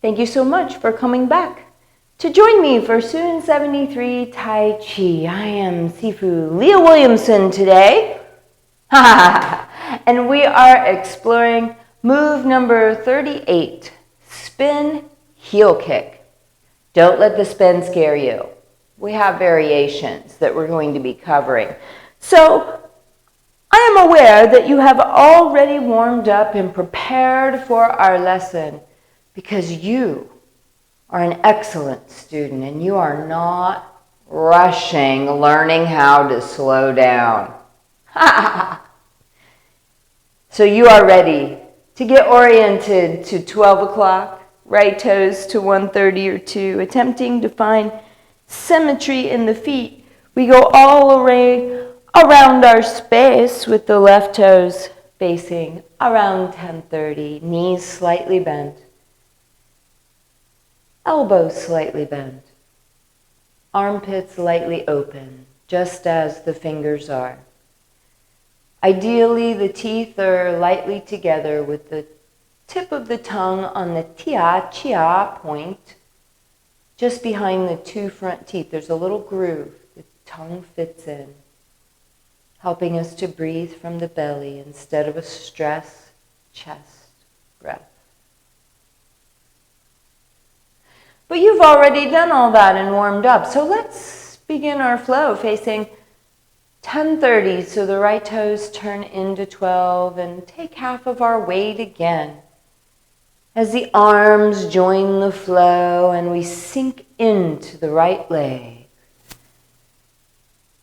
Thank you so much for coming back to join me for Student 73 Tai Chi. I am Shifu Lea Williamson today. And we are exploring move number 38, spin heel kick. Don't let the spin scare you. We have variations that we're going to be covering. So I am aware that you have already warmed up and prepared for our lesson because you are an excellent student and you are not rushing learning how to slow down. So you are ready to get oriented to 12 o'clock, right toes to 1:30 or 2, attempting to find symmetry in the feet. We go all the way around our space with the left toes facing around 10:30, knees slightly bent, elbows slightly bent, armpits lightly open, just as the fingers are. Ideally, the teeth are lightly together with the tip of the tongue on the chia point, just behind the two front teeth. There's a little groove the tongue fits in, helping us to breathe from the belly instead of a stress chest breath. But you've already done all that and warmed up, so let's begin our flow facing 10:30, so the right toes turn into 12 and take half of our weight again as the arms join the flow and we sink into the right leg.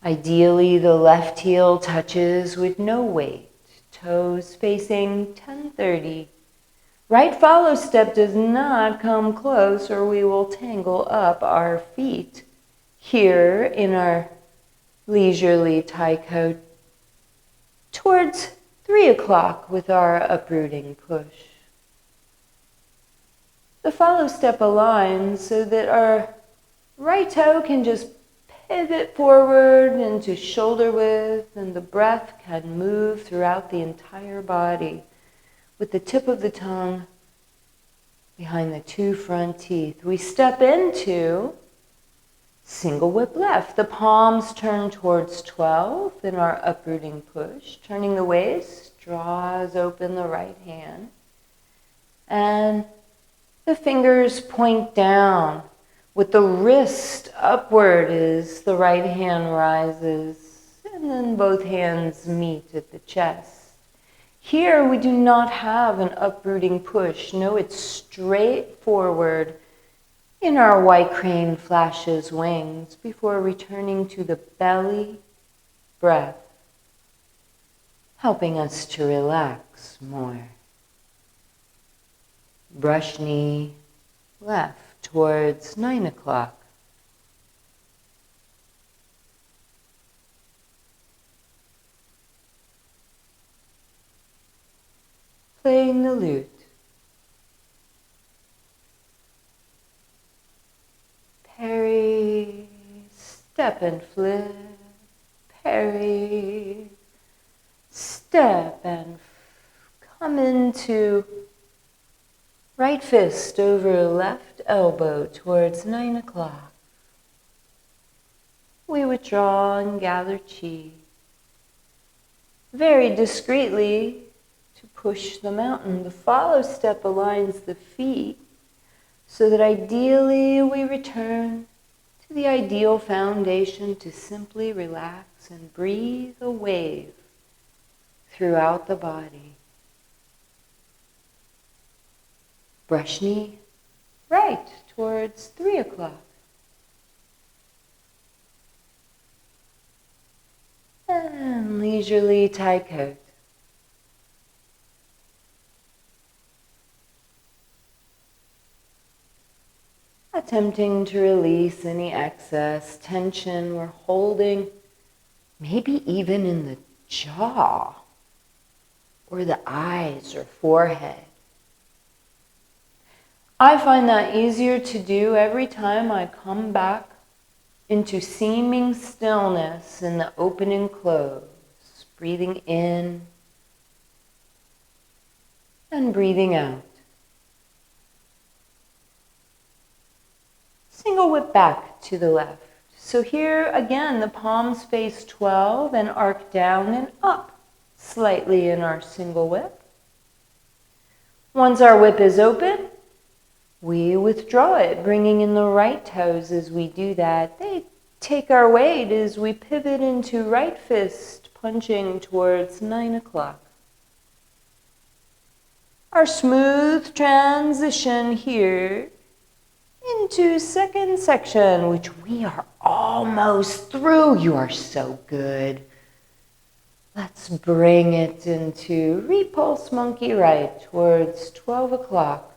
Ideally, the left heel touches with no weight, toes facing 10:30. Right follow step does not come close or we will tangle up our feet here in our leisurely Tai Chi towards 3 o'clock with our uprooting push. The follow step aligns so that our right toe can just pivot forward into shoulder width and the breath can move throughout the entire body with the tip of the tongue behind the two front teeth. We step into single whip left. The palms turn towards 12 in our uprooting push. Turning the waist, draws open the right hand. And the fingers point down with the wrist upward as the right hand rises. And then both hands meet at the chest. Here we do not have an uprooting push. No, it's straight forward. In our white crane flashes wings before returning to the belly breath, helping us to relax more. Brush knee left towards 9 o'clock. Playing the lute. Parry, step and flip, parry, step and come into right fist over left elbow towards 9 o'clock. We withdraw and gather chi. Very discreetly to push the mountain. The follow step aligns the feet so that ideally we return to the ideal foundation to simply relax and breathe a wave throughout the body. Brush knee right towards 3 o'clock. And leisurely tie coat. Attempting to release any excess tension we're holding, maybe even in the jaw or the eyes or forehead. I find that easier to do every time I come back into seeming stillness in the open and close, breathing in and breathing out. single whip back to the left. So here again, the palms face 12 and arc down and up slightly in our single whip. Once our whip is open, we withdraw it, bringing in the right toes as we do that. They take our weight as we pivot into right fist, punching towards 9 o'clock. Our smooth transition here into second section, which we are almost through. You are so good. Let's bring it into repulse monkey right towards 12 o'clock.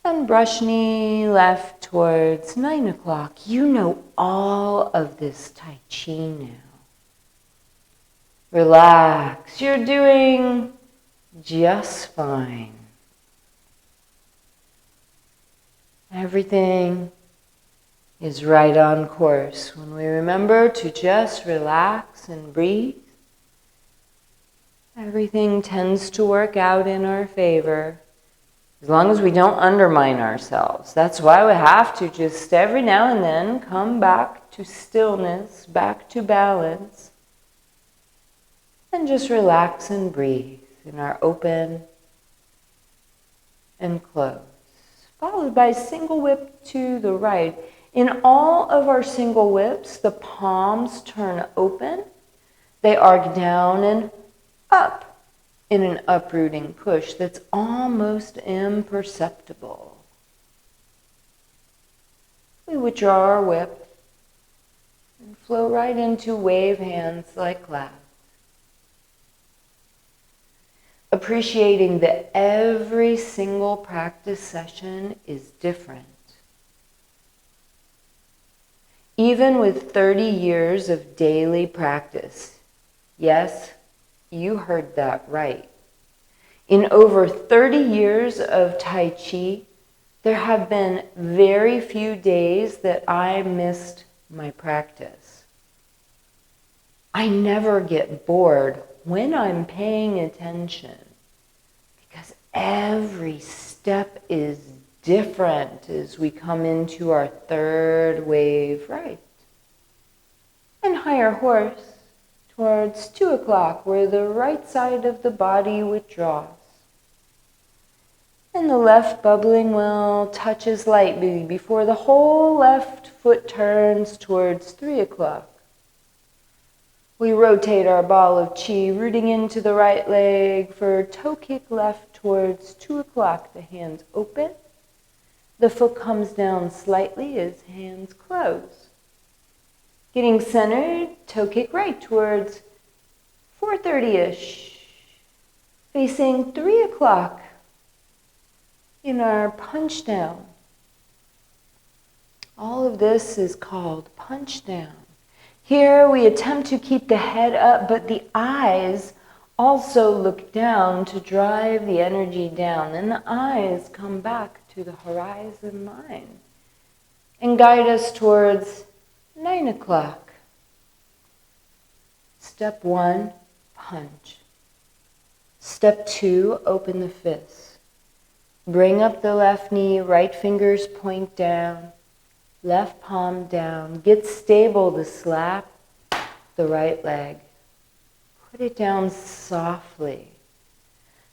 And brush knee left towards 9 o'clock. You know all of this Tai Chi now. Relax. You're doing just fine. Everything is right on course. When we remember to just relax and breathe, everything tends to work out in our favor. As long as we don't undermine ourselves. That's why we have to just every now and then come back to stillness, back to balance, and just relax and breathe in our open and close. Followed by single whip to the right. In all of our single whips, the palms turn open. They arc down and up in an uprooting push that's almost imperceptible. We withdraw our whip and flow right into wave hands like clap. Appreciating that every single practice session is different. Even with 30 years of daily practice, yes, you heard that right. In over 30 years of Tai Chi, there have been very few days that I missed my practice. I never get bored when I'm paying attention because every step is different as we come into our third wave right. And higher horse towards 2 o'clock where the right side of the body withdraws. And the left bubbling well touches lightly before the whole left foot turns towards 3 o'clock. We rotate our ball of chi, rooting into the right leg for toe kick left towards 2 o'clock. The hands open. The foot comes down slightly as hands close. Getting centered, toe kick right towards 4:30-ish. Facing 3 o'clock in our punch down. All of this is called punch down. Here we attempt to keep the head up, but the eyes also look down to drive the energy down. And the eyes come back to the horizon line and guide us towards 9 o'clock. Step 1, punch. Step 2, open the fist. Bring up the left knee, right fingers point down, left palm down. Get stable to slap the right leg. Put it down softly.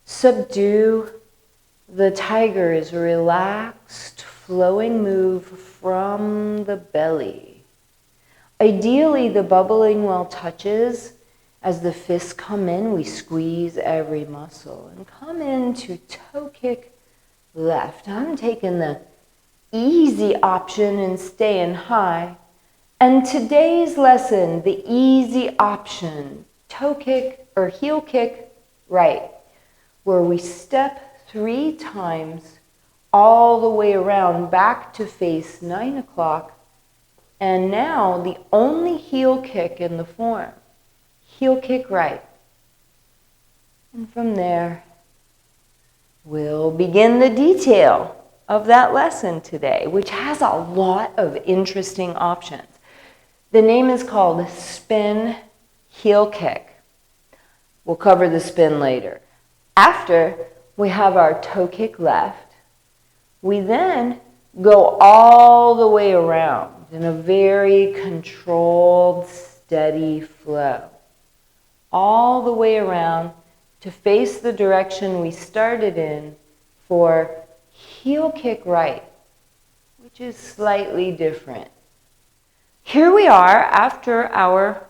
Subdue. The tiger is a relaxed, flowing move from the belly. Ideally, the bubbling well touches. As the fists come in, we squeeze every muscle and come into toe kick left. I'm taking the easy option and staying high. And today's lesson, the easy option, toe kick or heel kick right, where we step 3 times all the way around back to face 9 o'clock. And now the only heel kick in the form, heel kick right. And from there, we'll begin the detail of that lesson today, which has a lot of interesting options. The name is called spin heel kick. We'll cover the spin later. After, We have our toe kick left. We then go all the way around in a very controlled, steady flow. All the way around to face the direction we started in for heel kick right, which is slightly different. Here we are after our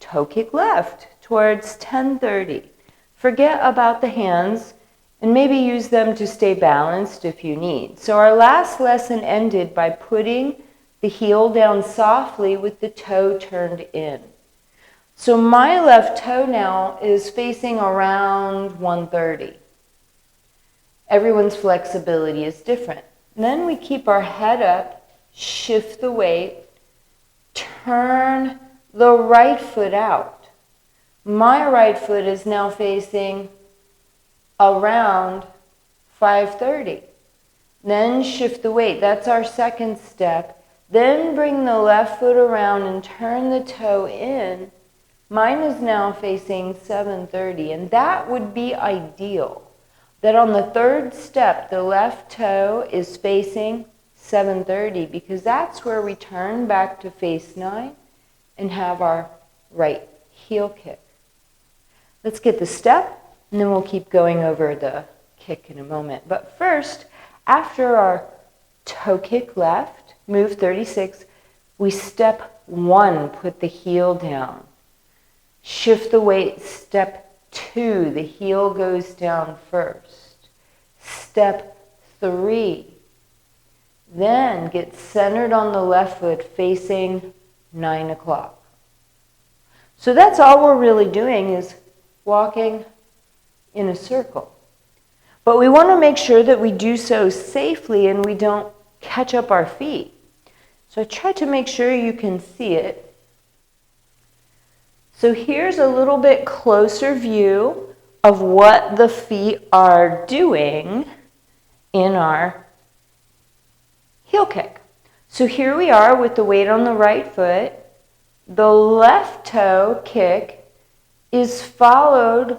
toe kick left towards 10:30. Forget about the hands and maybe use them to stay balanced if you need. So our last lesson ended by putting the heel down softly with the toe turned in. So my left toe now is facing around 130. Everyone's flexibility is different. And then we keep our head up, shift the weight, turn the right foot out. My right foot is now facing around 530. Then shift the weight. That's our second step. Then bring the left foot around and turn the toe in. Mine is now facing 730, and that would be ideal. That on the third step, the left toe is facing 730, because that's where we turn back to face 9 and have our right heel kick. Let's get the step, and then we'll keep going over the kick in a moment. But first, after our toe kick left, move 36, we step 1, put the heel down. Shift the weight, step 2, the heel goes down first. Step 3, then get centered on the left foot facing 9 o'clock. So that's all we're really doing is walking in a circle. But we want to make sure that we do so safely and we don't catch up our feet. So I try to make sure you can see it. So here's a little bit closer view of what the feet are doing in our heel kick. So here we are with the weight on the right foot. The left toe kick is followed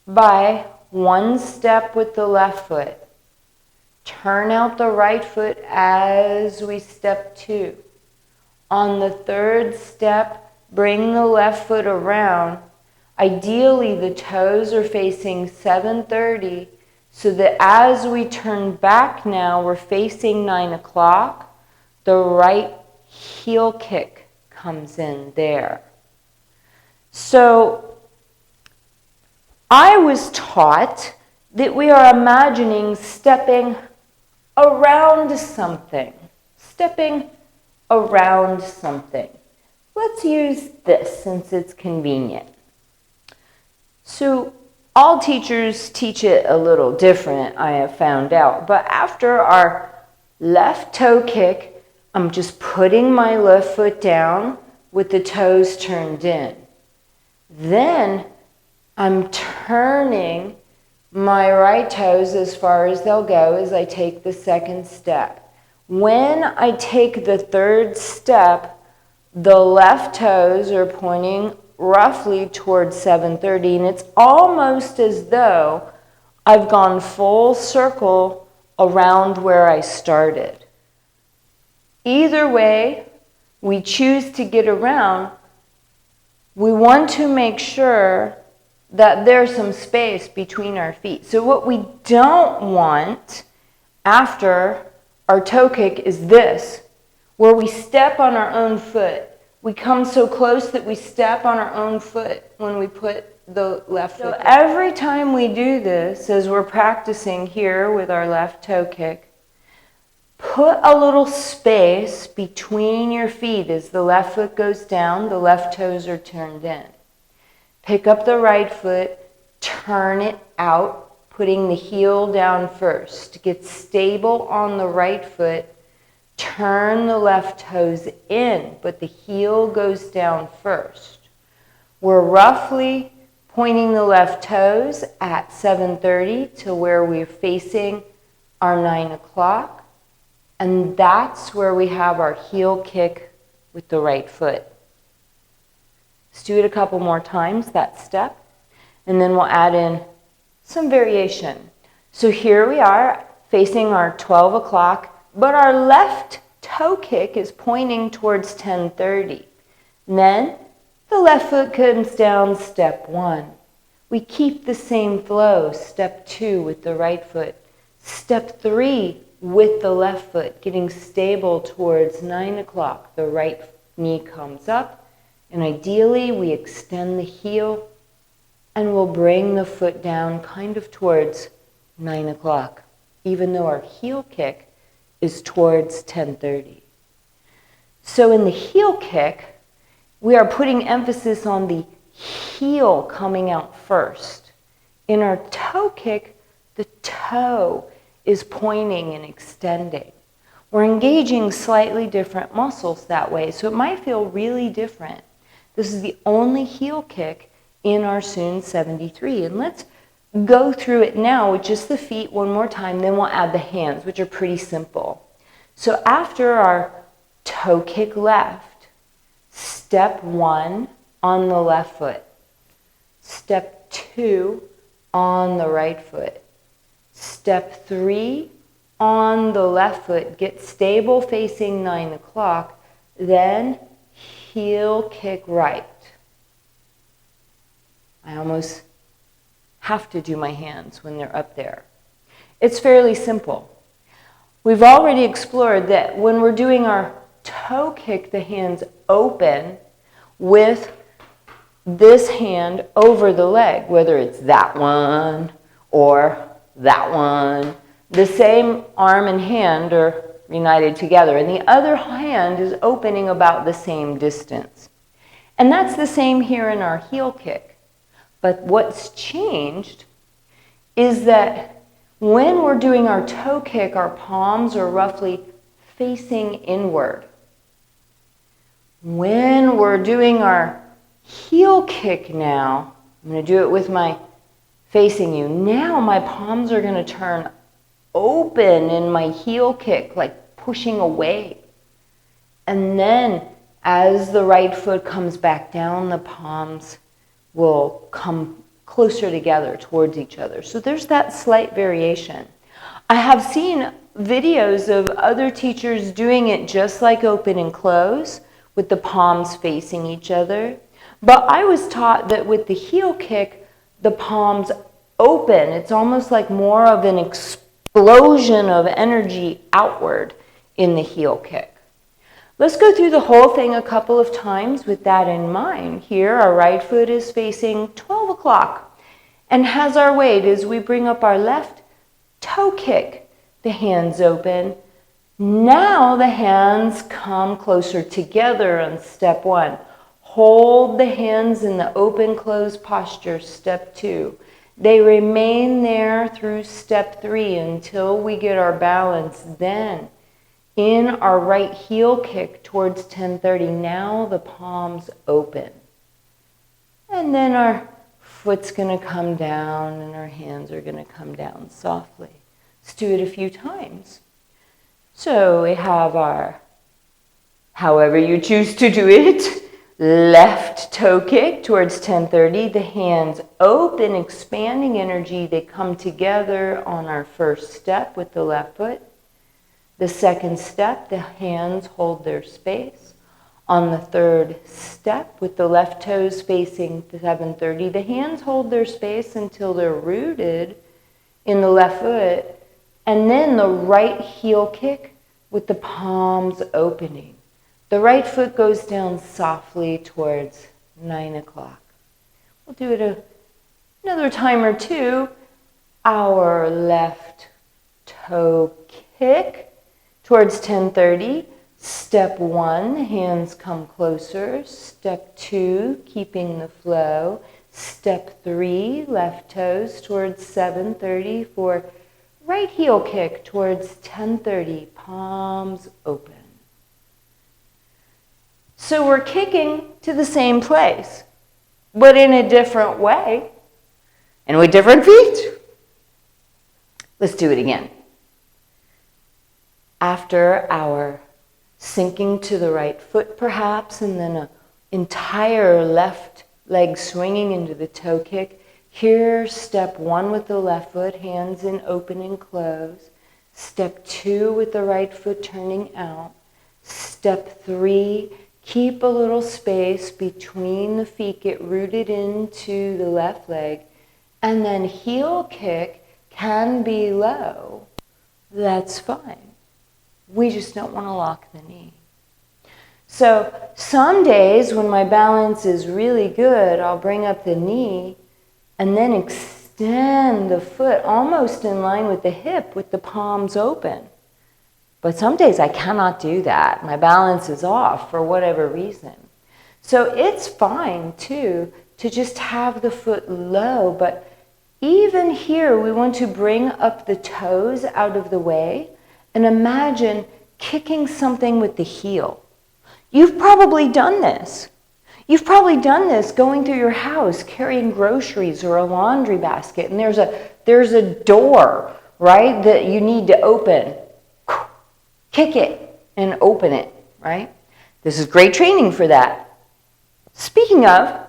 by 1 step with the left foot. Turn out the right foot as we step 2. On the third step, bring the left foot around. Ideally, the toes are facing 730, so that as we turn back now, we're facing 9 o'clock. The right heel kick comes in there. So I was taught that we are imagining stepping around something. Stepping around something. Let's use this since it's convenient. So all teachers teach it a little different, I have found out. But after our left toe kick, I'm just putting my left foot down with the toes turned in. Then I'm turning my right toes as far as they'll go as I take the second step. When I take the third step, the left toes are pointing roughly towards 730, and it's almost as though I've gone full circle around where I started. Either way we choose to get around, we want to make sure that there's some space between our feet. So what we don't want after our toe kick is this, where we step on our own foot. We come so close that we step on our own foot when we put the left foot. So every time we do this, as we're practicing here with our left toe kick, put a little space between your feet as the left foot goes down, the left toes are turned in. Pick up the right foot, turn it out, putting the heel down first. Get stable on the right foot. Turn the left toes in, but the heel goes down first. We're roughly pointing the left toes at 730 to where we're facing our 9 o'clock. And that's where we have our heel kick with the right foot. Let's do it a couple more times, that step. And then we'll add in some variation. So here we are facing our 12 o'clock, but our left toe kick is pointing towards 10:30. Then the left foot comes down, step 1. We keep the same flow, step 2 with the right foot. Step 3 with the left foot, getting stable towards 9 o'clock. The right knee comes up, and ideally we extend the heel and we'll bring the foot down kind of towards 9 o'clock, even though our heel kick is towards 10:30. So in the heel kick, we are putting emphasis on the heel coming out first. In our toe kick, the toe is pointing and extending. We're engaging slightly different muscles that way, so it might feel really different. This is the only heel kick in our Sun 73. And let's go through it now with just the feet one more time, then we'll add the hands, which are pretty simple. So after our toe kick left, step 1 on the left foot. Step 2 on the right foot. Step 3 on the left foot. Get stable facing 9 o'clock. Then heel kick right. I almost have to do my hands when they're up there. It's fairly simple. We've already explored that when we're doing our toe kick, the hands open with this hand over the leg, whether it's that one or that one. The same arm and hand are united together, and the other hand is opening about the same distance. And that's the same here in our heel kick. But what's changed is that when we're doing our toe kick, our palms are roughly facing inward. When we're doing our heel kick now, I'm going to do it with my facing you. Now my palms are going to turn open in my heel kick, like pushing away. And then as the right foot comes back down, the palms will come closer together towards each other. So there's that slight variation. I have seen videos of other teachers doing it just like open and close, with the palms facing each other. But I was taught that with the heel kick, the palms open. It's almost like more of an explosion of energy outward in the heel kick. Let's go through the whole thing a couple of times with that in mind. Here, our right foot is facing 12 o'clock and has our weight as we bring up our left toe kick. The hands open. Now the hands come closer together on step 1. Hold the hands in the open-close posture, step 2. They remain there through step 3 until we get our balance. Then, in our right heel kick towards 10:30, now the palms open. And then our foot's going to come down and our hands are going to come down softly. Let's do it a few times. So we have our, however you choose to do it, left toe kick towards 10:30. The hands open, expanding energy. They come together on our first step with the left foot. The second step, the hands hold their space. On the third step, with the left toes facing 7:30, the hands hold their space until they're rooted in the left foot. And then the right heel kick with the palms opening. The right foot goes down softly towards 9 o'clock. We'll do it another time or two. Our left toe kick towards 10:30, step 1, hands come closer. Step 2, keeping the flow. Step 3, left toes towards 7:30 for right heel kick towards 10:30, palms open. So we're kicking to the same place, but in a different way and with different feet. Let's do it again. After our sinking to the right foot perhaps, and then an entire left leg swinging into the toe kick, Here, step 1 with the left foot, hands in open and close. Step 2 with the right foot turning out. Step 3, keep a little space between the feet, get rooted into the left leg. And then heel kick can be low. That's fine. We just don't want to lock the knee. So some days when my balance is really good, I'll bring up the knee and then extend the foot almost in line with the hip with the palms open. But some days I cannot do that. My balance is off for whatever reason. So it's fine too to just have the foot low, but even here we want to bring up the toes out of the way and imagine kicking something with the heel. You've probably done this. You've probably done this going through your house, carrying groceries or a laundry basket, and there's a door, right, that you need to open. Kick it and open it, right? This is great training for that. Speaking of,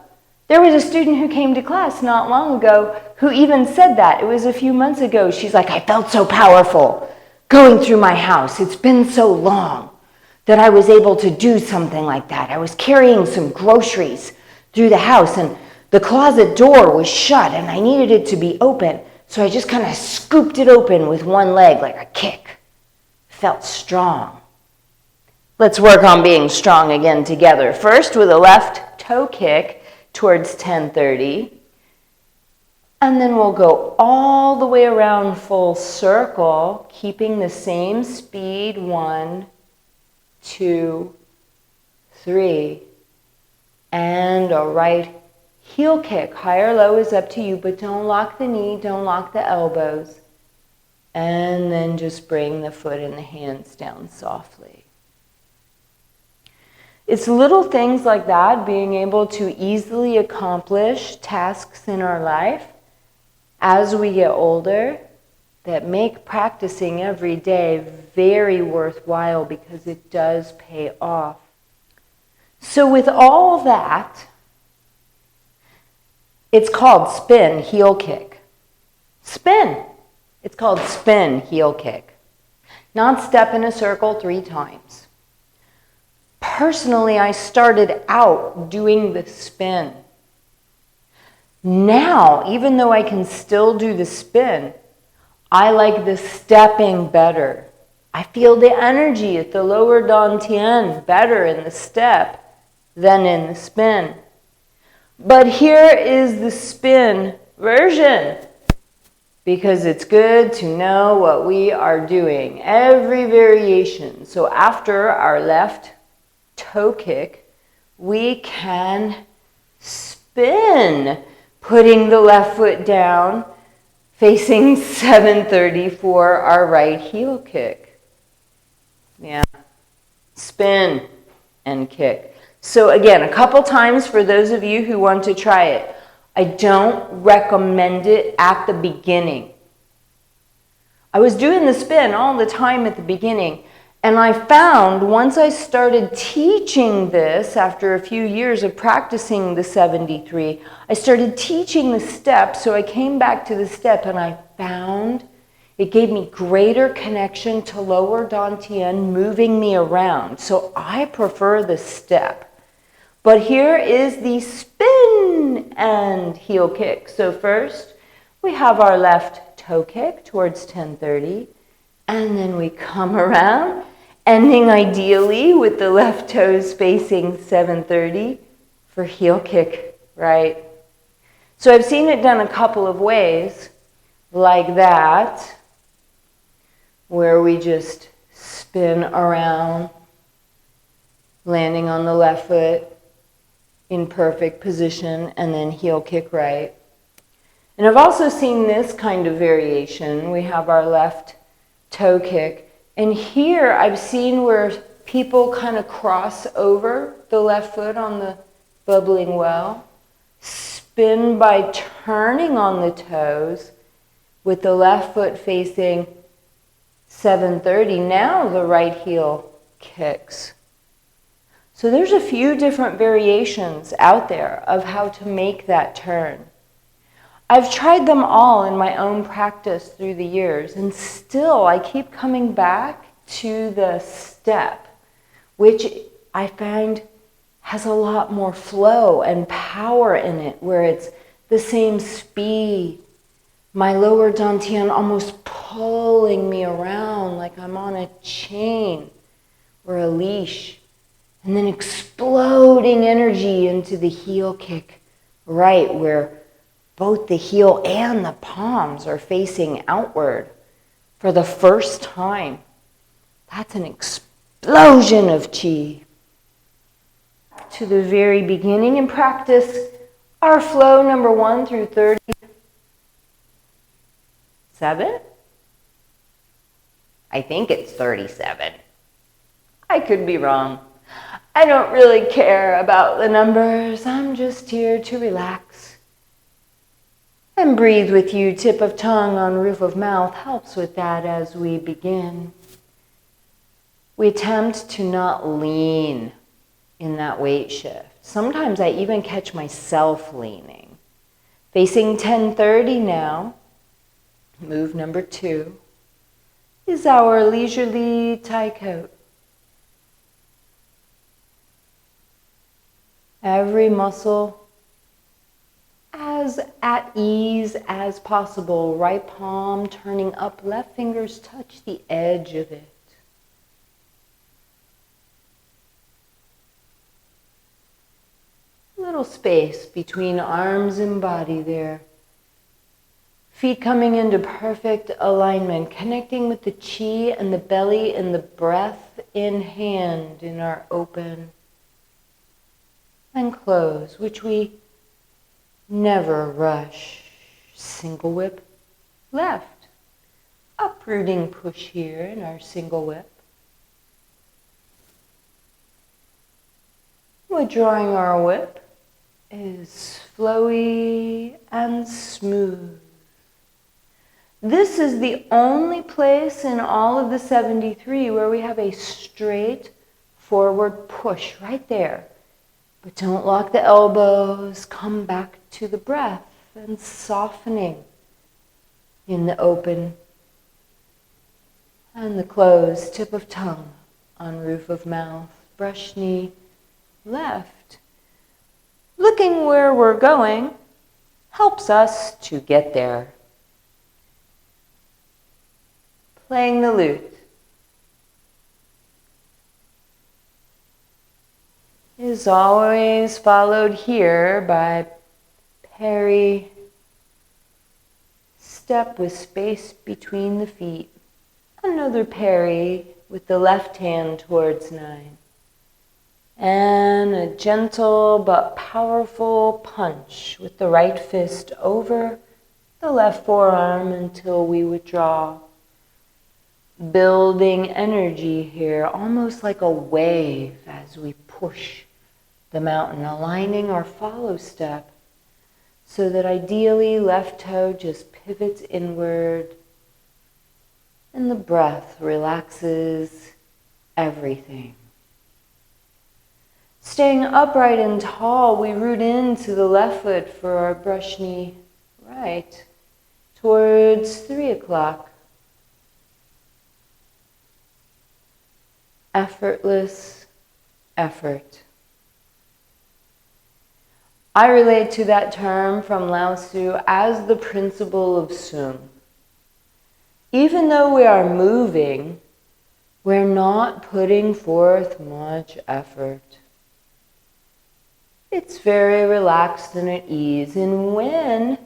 there was a student who came to class not long ago who even said that. It was a few months ago. She's like, I felt so powerful going through my house. It's been so long that I was able to do something like that. I was carrying some groceries through the house and the closet door was shut and I needed it to be open. So I just kind of scooped it open with one leg like a kick. Felt strong. Let's work on being strong again together. First with a left toe kick towards 10:30. And then we'll go all the way around full circle, keeping the same speed. 1, 2, 3. And a right heel kick. High or low is up to you, but don't lock the knee, don't lock the elbows. And then just bring the foot and the hands down softly. It's little things like that, being able to easily accomplish tasks in our life as we get older, that make practicing every day very worthwhile because it does pay off. So with all that, it's called spin, heel kick. Spin. It's called spin, heel kick. Not step in a circle 3 times. Personally, I started out doing the spin. Now, even though I can still do the spin, I like the stepping better. I feel the energy at the lower dantian better in the step than in the spin. But here is the spin version, because it's good to know what we are doing. Every variation. So after our left toe kick, we can spin, putting the left foot down, facing 7:30 for our right heel kick. Yeah. Spin and kick. So again, a couple times for those of you who want to try it. I don't recommend it at the beginning. I was doing the spin all the time at the beginning, and I found once I started teaching this, after a few years of practicing the 73, I started teaching the step, so I came back to the step and I found it gave me greater connection to lower dantian, moving me around. So I prefer the step. But here is the spin and heel kick. So first, we have our left toe kick towards 10:30, and then we come around, ending ideally with the left toes facing 7:30 for heel kick, right? So I've seen it done a couple of ways, like that, where we just spin around, landing on the left foot in perfect position, and then heel kick right. And I've also seen this kind of variation. We have our left toe kick, and here I've seen where people kind of cross over the left foot on the bubbling well, spin by turning on the toes with the left foot facing 7:30. Now the right heel kicks. So there's a few different variations out there of how to make that turn. I've tried them all in my own practice through the years, and still I keep coming back to the step, which I find has a lot more flow and power in it, where it's the same speed. My lower dantian almost pulling me around like I'm on a chain or a leash, and then exploding energy into the heel kick, right where both the heel and the palms are facing outward for the first time. That's an explosion of chi. To the very beginning in practice, our flow number 1 through 37. I think it's 37. I could be wrong. I don't really care about the numbers. I'm just here to relax. And breathe with you. Tip of tongue on roof of mouth helps with that as we begin. We attempt to not lean in that weight shift. Sometimes I even catch myself leaning. Facing 10:30 now, move number 2, is our leisurely Tai coat. Every muscle as at ease as possible. Right palm turning up, left fingers touch the edge of it. Little space between arms and body there. Feet coming into perfect alignment, connecting with the chi and the belly and the breath in hand in our open and close, which we never rush. Single whip left. Uprooting push here in our single whip. Withdrawing our whip is flowy and smooth. This is the only place in all of the 73 where we have a straight forward push right there. But don't lock the elbows, come back to the breath and softening in the open and the close. Tip of tongue on roof of mouth, brush knee left. Looking where we're going helps us to get there. Playing the lute is always followed here by parry, step with space between the feet. Another parry with the left hand towards 9. And a gentle but powerful punch with the right fist over the left forearm until we withdraw. Building energy here, almost like a wave as we push the mountain, aligning our follow step so that ideally left toe just pivots inward and the breath relaxes everything. Staying upright and tall, we root into the left foot for our brush knee right towards 3 o'clock. Effortless effort. I relate to that term from Lao Tzu as the principle of Sung. Even though we are moving, we're not putting forth much effort. It's very relaxed and at ease, and when,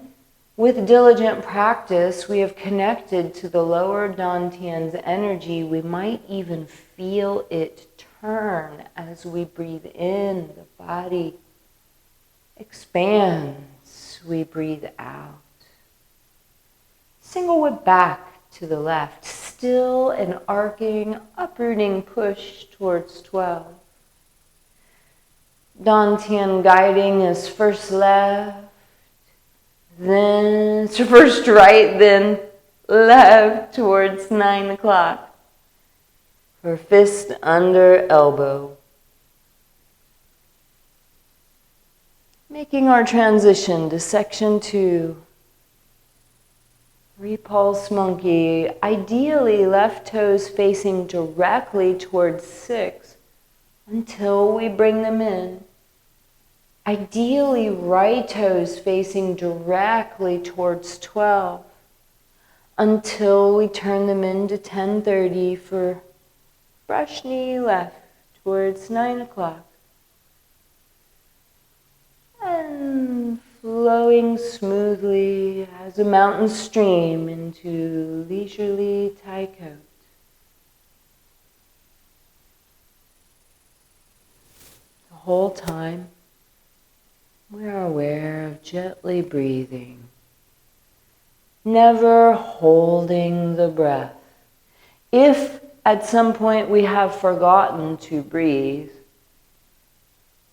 with diligent practice, we have connected to the lower dantian's energy, we might even feel it turn as we breathe in. The body expands, we breathe out. Single whip back to the left, still an arcing, uprooting push towards 12. Dantian guiding is first left, then first right, then left towards 9 o'clock. For fist under elbow. Making our transition to section 2, Repulse monkey. Ideally, left toes facing directly towards 6 until we bring them in. Ideally, right toes facing directly towards 12 until we turn them into 10:30 for brush knee left towards 9 o'clock. And flowing smoothly as a mountain stream into leisurely Tai Coat. The whole time, we are aware of gently breathing, never holding the breath. If at some point we have forgotten to breathe,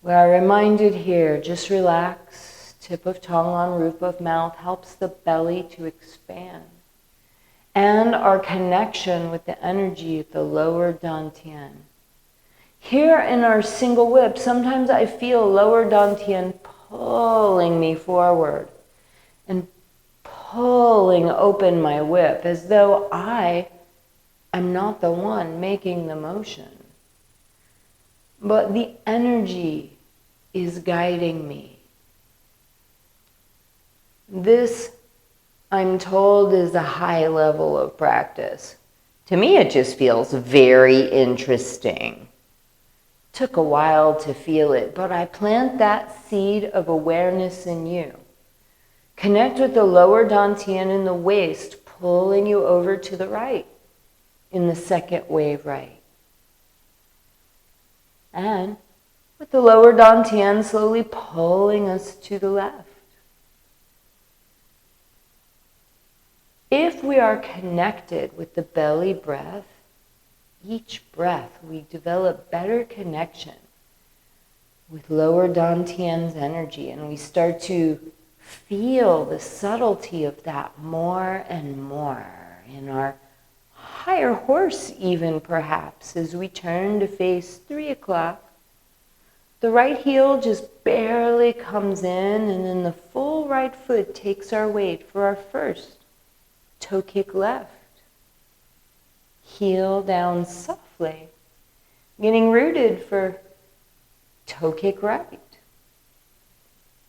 we are reminded here, just relax, tip of tongue on roof of mouth helps the belly to expand. And our connection with the energy at the lower dantian. Here in our single whip, sometimes I feel lower dantian pulling me forward and pulling open my whip as though I am not the one making the motion. But the energy is guiding me. This, I'm told, is a high level of practice. To me, it just feels very interesting. Took a while to feel it, but I plant that seed of awareness in you. Connect with the lower dantian in the waist, pulling you over to the right in the second wave right. And with the lower dantian slowly pulling us to the left. If we are connected with the belly breath, each breath we develop better connection with lower dantian's energy, and we start to feel the subtlety of that more and more in our higher horse even perhaps as we turn to face 3 o'clock. The right heel just barely comes in, and then the full right foot takes our weight for our first toe kick left. Heel down softly, getting rooted for toe kick right.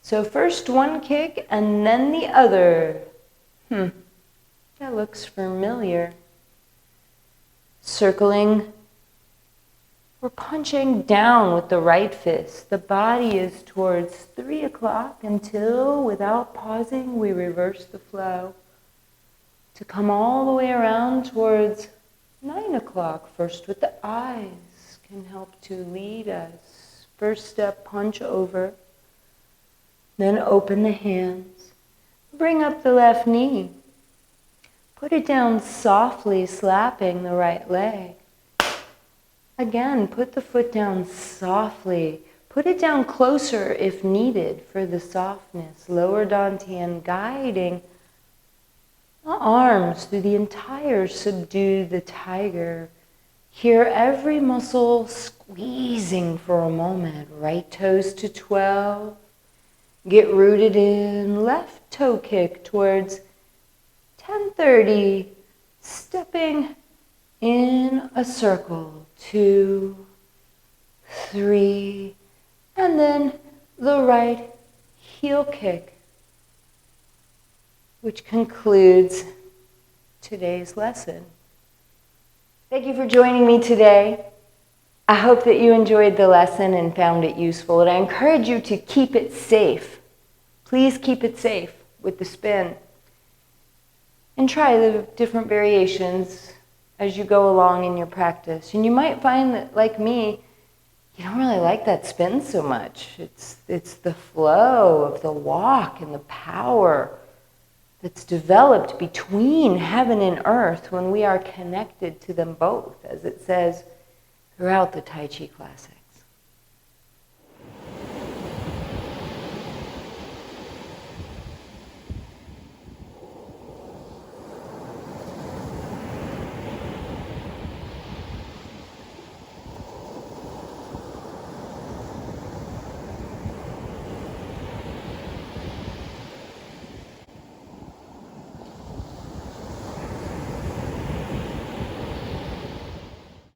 So first one kick and then the other. That looks familiar. Circling. We're punching down with the right fist. The body is towards 3 o'clock until, without pausing, we reverse the flow to come all the way around towards 9 o'clock. First with the eyes can help to lead us. First step, punch over. Then open the hands. Bring up the left knee. Put it down softly, slapping the right leg. Again, put the foot down softly. Put it down closer if needed for the softness. Lower dantian guiding the arms through the entire subdue the tiger. Here, every muscle squeezing for a moment. Right toes to 12. Get rooted in. Left toe kick towards 10:30. Stepping in a circle. 2, 3, and then the right heel kick, which concludes today's lesson. Thank you for joining me today. I hope that you enjoyed the lesson and found it useful, and I encourage you to keep it safe. Please keep it safe with the spin. And try the different variations as you go along in your practice. And you might find that, like me, you don't really like that spin so much. It's the flow of the walk and the power that's developed between heaven and earth when we are connected to them both, as it says throughout the Tai Chi classes.